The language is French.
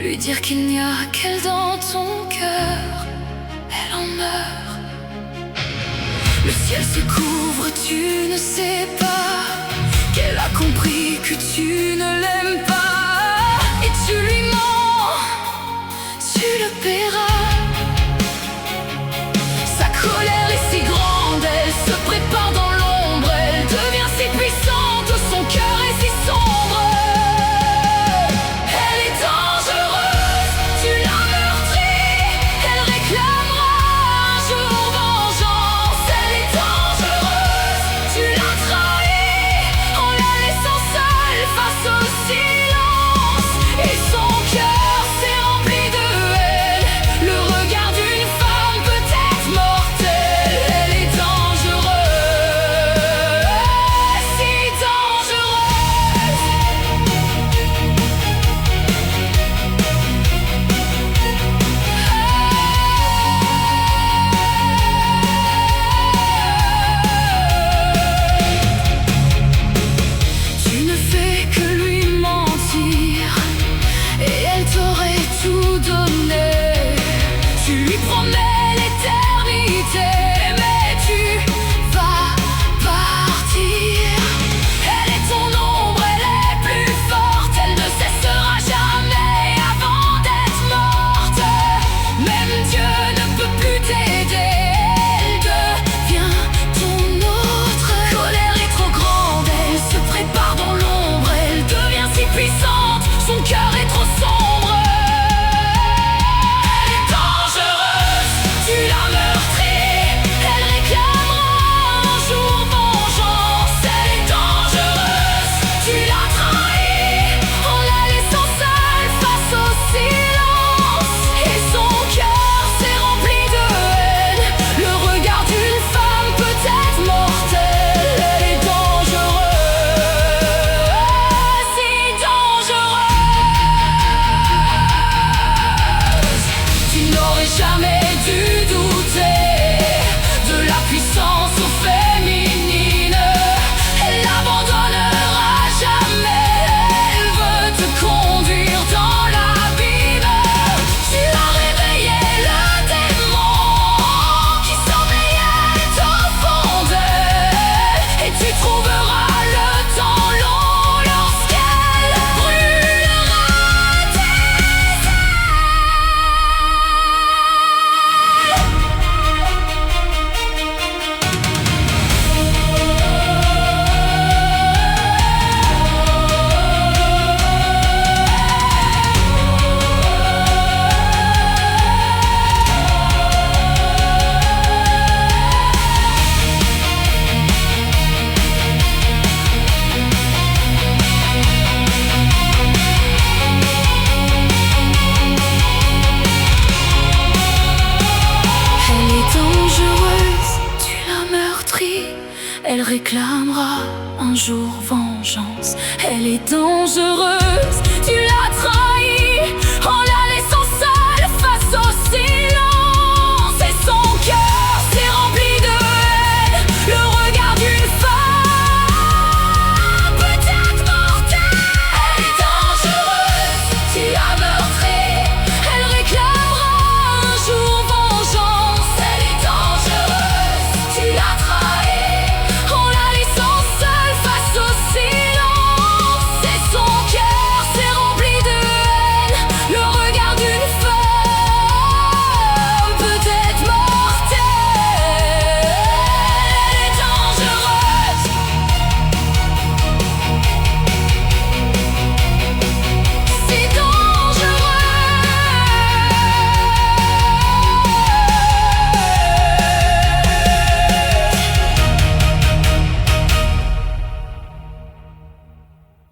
lui dire qu'il n'y a qu'elle dans ton cœur, elle en meurt. Le ciel se couvre, tu ne sais pas qu'elle a compris que tu ne l'aimes pas. Et tu lui mens, tu le paieras. Sa colère est si grande, elle se prépare dans l'ombre. Elle devient si puissante, son cœur est si sombre. Elle est dangereuse, tu l'as meurtrie. Elle réclamera un jour vengeance. Elle est dangereuse, tu l'as trahie en la laissant seule face au silence. Et son cœur s'est rempli de haine. Le regard d'une femme peut-être mortelle. Elle est dangereuse, si dangereuse. Tu ne fais que lui mentir et elle t'aurait tout donné. Tu lui promets l'éternité, mais tu vas partir. Elle est ton ombre, elle est plus forte. Elle ne cessera jamais avant d'être morte. Même Dieu ne peut plus t'aider. Elle devient ton autre. Colère est trop grande, elle se prépare dans l'ombre. Elle devient si puissante, son cœur est trop sombre. Elle est dangereuse, tu l'as meurtrie. Elle réclamera un jour vengeance. Elle est dangereuse, tu l'as trahie en la laissant seule face au silence. Et son cœur s'est rempli de haine. Le regard d'une femme peut-être mortelle. Elle est dangereuse, si dangereuse. Tu n'aurais jamais dû douter de la puissance féminine. Elle n'abandonnera jamais. Elle veut te conduire dans l'abîme. Tu as réveillé le démon qui sommeillait au fond d'elle. Et tu trouveras le temps long lorsqu'elle brûlera tes Elle est dangereuse, tu l'as meurtrie. Elle réclamera un jour vengeance. Elle est dangereuse,